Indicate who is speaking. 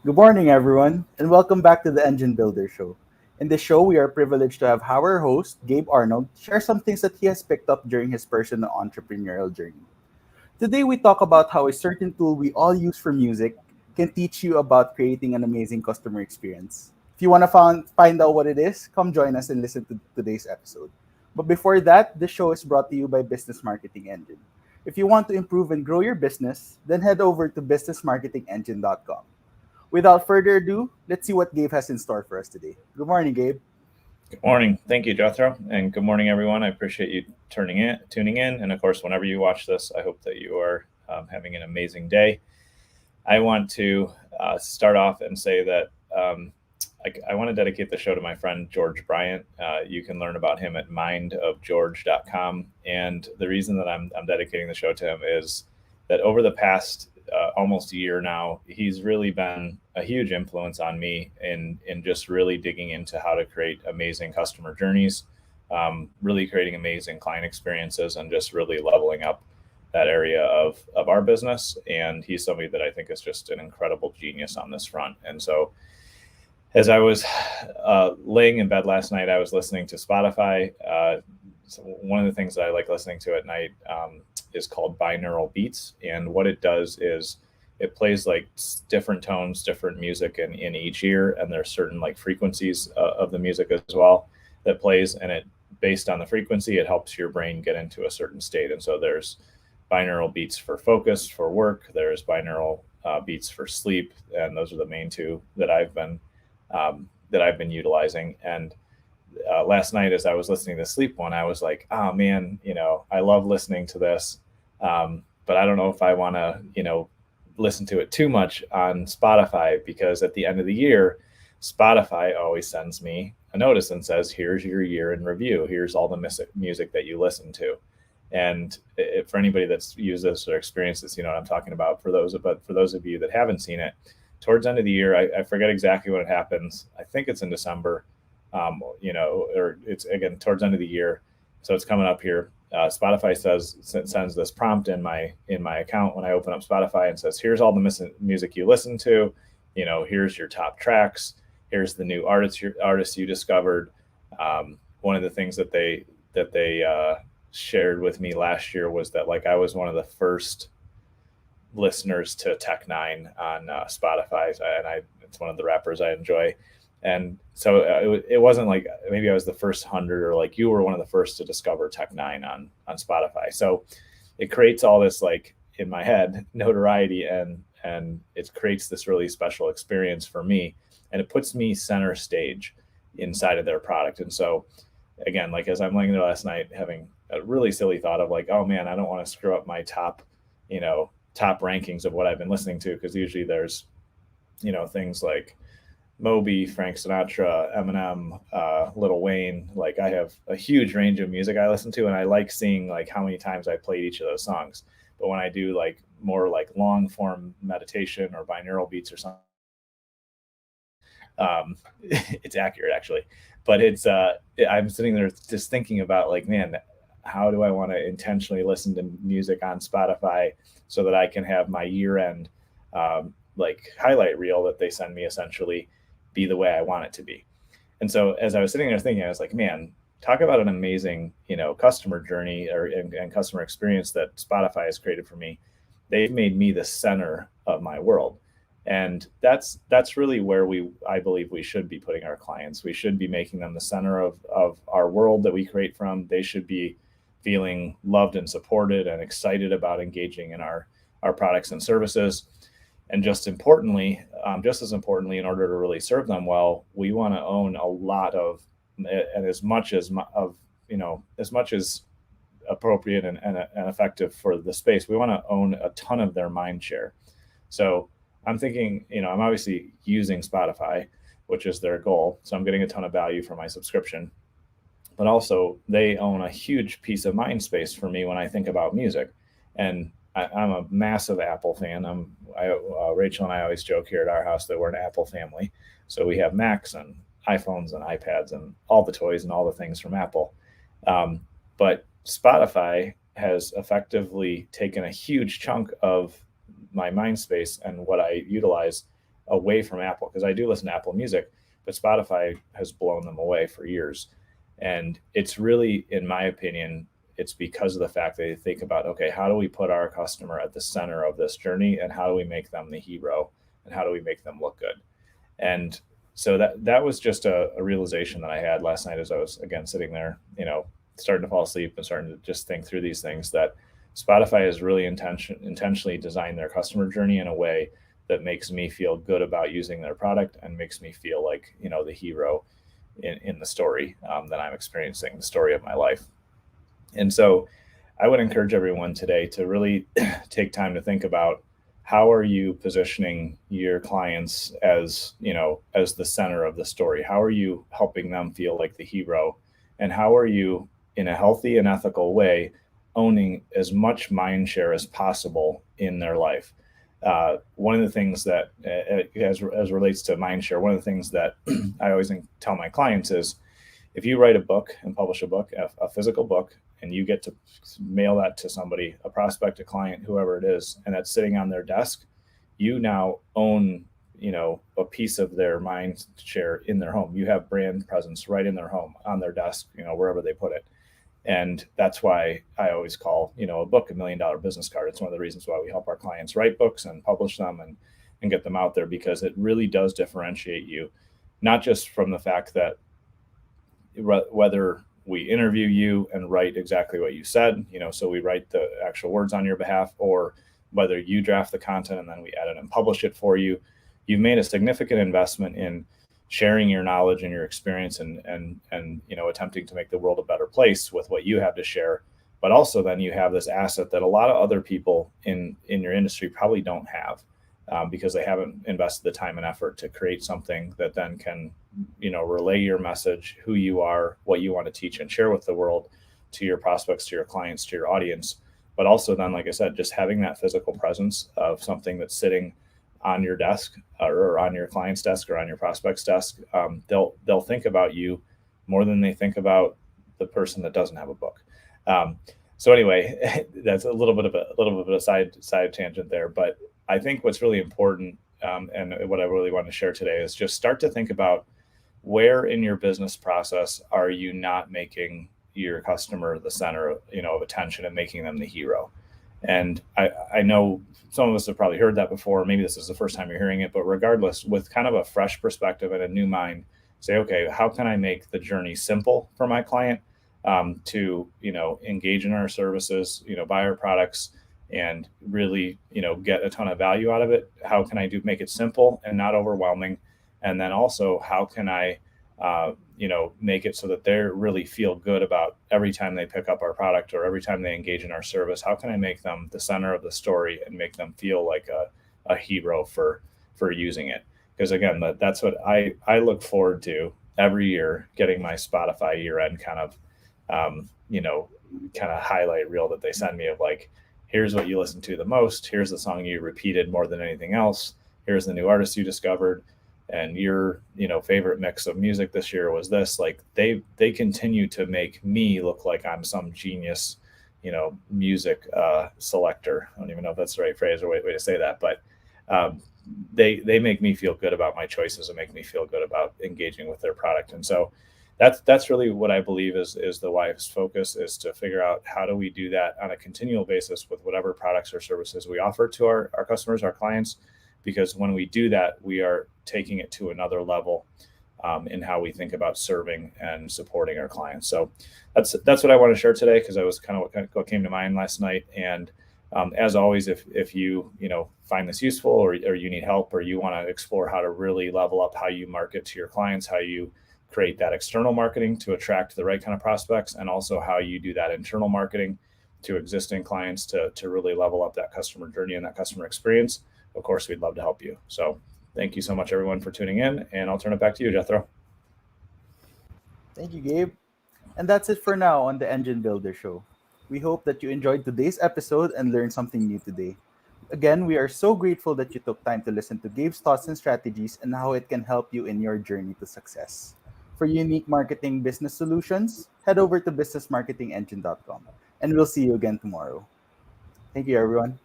Speaker 1: Good morning, everyone, and welcome back to the Engine Builder Show. In this show, we are privileged to have our host, Gabe Arnold, share some things that he has picked up during his personal entrepreneurial journey. Today, we talk about how a certain tool we all use for music can teach you about creating an amazing customer experience. If you want to find out what it is, come join us and listen to today's episode. But before that, the show is brought to you by Business Marketing Engine. If you want to improve and grow your business, then head over to businessmarketingengine.com. Without further ado, let's see what Gabe has in store for us today. Good morning, Gabe.
Speaker 2: Good morning. Thank you, Jethro. And good morning, everyone. I appreciate you tuning in. And of course, whenever you watch this, I hope that you are having an amazing day. I want to start off and say that I want to dedicate the show to my friend, George Bryant. You can learn about him at mindofgeorge.com. And the reason that I'm dedicating the show to him is that over the past almost a year now, he's really been a huge influence on me in just really digging into how to create amazing customer journeys, really creating amazing client experiences, and just really leveling up that area of our business. And he's somebody that I think is just an incredible genius on this front. And so as I was laying in bed last night, I was listening to Spotify. So one of the things that I like listening to at night is called binaural beats. And what it does is it plays like different tones, different music in each ear. And there's certain like frequencies of the music as well that plays. And it based on the frequency, it helps your brain get into a certain state. And so there's binaural beats for focus, for work. There's binaural beats for sleep. And those are the main two that I've been utilizing. And last night, as I was listening to the sleep one, I was like, oh man, I love listening to this. But I don't know if I want to, listen to it too much on Spotify, because at the end of the year, Spotify always sends me a notice and says, here's your year in review. Here's all the music that you listen to. And for anybody that's used this or experienced this, you know what I'm talking about. But for those of you that haven't seen it, towards the end of the year, I forget exactly when it happens. I think it's in December, or it's again towards the end of the year. So it's coming up here. Spotify sends this prompt in my account when I open up Spotify and says, here's all the music you listen to. Here's your top tracks. Here's the new artists you discovered. One of the things that they shared with me last year was that like I was one of the first listeners to Tech Nine on Spotify, and it's one of the rappers I enjoy. And so it wasn't like maybe I was the first 100 or like you were one of the first to discover Tech Nine on Spotify. So it creates all this like in my head notoriety, and it creates this really special experience for me, and it puts me center stage inside of their product. And so again, like as I'm laying there last night having a really silly thought of like, oh man, I don't want to screw up my top rankings of what I've been listening to, because usually there's things like Moby, Frank Sinatra, Eminem, Lil Wayne. Like I have a huge range of music I listen to, and I like seeing like how many times I played each of those songs. But when I do like more like long form meditation or binaural beats or something, it's accurate actually. But I'm sitting there just thinking about like, man, how do I want to intentionally listen to music on Spotify so that I can have my year end like highlight reel that they send me essentially be the way I want it to be. And so as I was sitting there thinking, I was like, man, talk about an amazing, customer journey and customer experience that Spotify has created for me. They've made me the center of my world. And that's really where I believe we should be putting our clients. We should be making them the center of our world that we create from. They should be feeling loved and supported and excited about engaging in our products and services. And just as importantly, in order to really serve them well, we want to own a lot of, and as much as appropriate and effective for the space, we want to own a ton of their mind share. So I'm thinking, I'm obviously using Spotify, which is their goal. So I'm getting a ton of value for my subscription, but also they own a huge piece of mind space for me when I think about music. And I'm a massive Apple fan. Rachel and I always joke here at our house that we're an Apple family. So we have Macs and iPhones and iPads and all the toys and all the things from Apple. But Spotify has effectively taken a huge chunk of my mind space and what I utilize away from Apple, because I do listen to Apple Music, but Spotify has blown them away for years. And it's really, in my opinion, it's because of the fact that they think about, okay, how do we put our customer at the center of this journey, and how do we make them the hero, and how do we make them look good? And so that was just a realization that I had last night as I was again sitting there, starting to fall asleep and starting to just think through these things, that Spotify has really intentionally designed their customer journey in a way that makes me feel good about using their product and makes me feel like, the hero in the story that I'm experiencing, the story of my life. And so I would encourage everyone today to really take time to think about, how are you positioning your clients as, as the center of the story? How are you helping them feel like the hero? And how are you, in a healthy and ethical way, owning as much mind share as possible in their life? One of the things that, as relates to mind share, one of the things that I always tell my clients is, if you write a book and publish a book, a physical book, and you get to mail that to somebody, a prospect, a client, whoever it is, and that's sitting on their desk, you now own, a piece of their mind share in their home. You have brand presence right in their home, on their desk, wherever they put it. And that's why I always call, a book $1 million business card. It's one of the reasons why we help our clients write books and publish them and get them out there, because it really does differentiate you, not just from the fact that whether we interview you and write exactly what you said, so we write the actual words on your behalf, or whether you draft the content and then we edit and publish it for you, you've made a significant investment in sharing your knowledge and your experience and attempting to make the world a better place with what you have to share. But also then you have this asset that a lot of other people in your industry probably don't have, because they haven't invested the time and effort to create something that then can, relay your message, who you are, what you want to teach and share with the world, to your prospects, to your clients, to your audience. But also then, like I said, just having that physical presence of something that's sitting on your desk, or on your client's desk, or on your prospect's desk. They'll think about you more than they think about the person that doesn't have a book. So anyway, that's a little bit of a side tangent there. But I think what's really important, and what I really want to share today, is just start to think about, where in your business process are you not making your customer the center of attention and making them the hero? And I know some of us have probably heard that before. Maybe this is the first time you're hearing it, but regardless, with kind of a fresh perspective and a new mind, say, okay, how can I make the journey simple for my client, to, engage in our services, buy our products, and really, get a ton of value out of it? How can I make it simple and not overwhelming? And then also, how can I, make it so that they really feel good about every time they pick up our product or every time they engage in our service? How can I make them the center of the story and make them feel like a hero for using it? Because again, that's what I look forward to every year, getting my Spotify year-end kind of highlight reel that they send me of, like, here's what you listen to the most, here's the song you repeated more than anything else, here's the new artist you discovered, and your favorite mix of music this year was this. Like, they continue to make me look like I'm some genius music selector. I don't even know if that's the right phrase or way to say that, but they make me feel good about my choices and make me feel good about engaging with their product. And so that's really what I believe is the wife's focus, is to figure out, how do we do that on a continual basis with whatever products or services we offer to our customers, our clients. Because when we do that, we are taking it to another level in how we think about serving and supporting our clients. So that's what I want to share today, because that was kind of what came to mind last night. And as always, if you find this useful, or you need help, or you want to explore how to really level up how you market to your clients, how you create that external marketing to attract the right kind of prospects, and also how you do that internal marketing to existing clients to really level up that customer journey and that customer experience, of course, we'd love to help you. So thank you so much, everyone, for tuning in, and I'll turn it back to you, Jethro.
Speaker 1: Thank you, Gabe. And that's it for now on the Engine Builder Show. We hope that you enjoyed today's episode and learned something new today. Again, we are so grateful that you took time to listen to Gabe's thoughts and strategies and how it can help you in your journey to success. For unique marketing business solutions, head over to businessmarketingengine.com. And we'll see you again tomorrow. Thank you, everyone.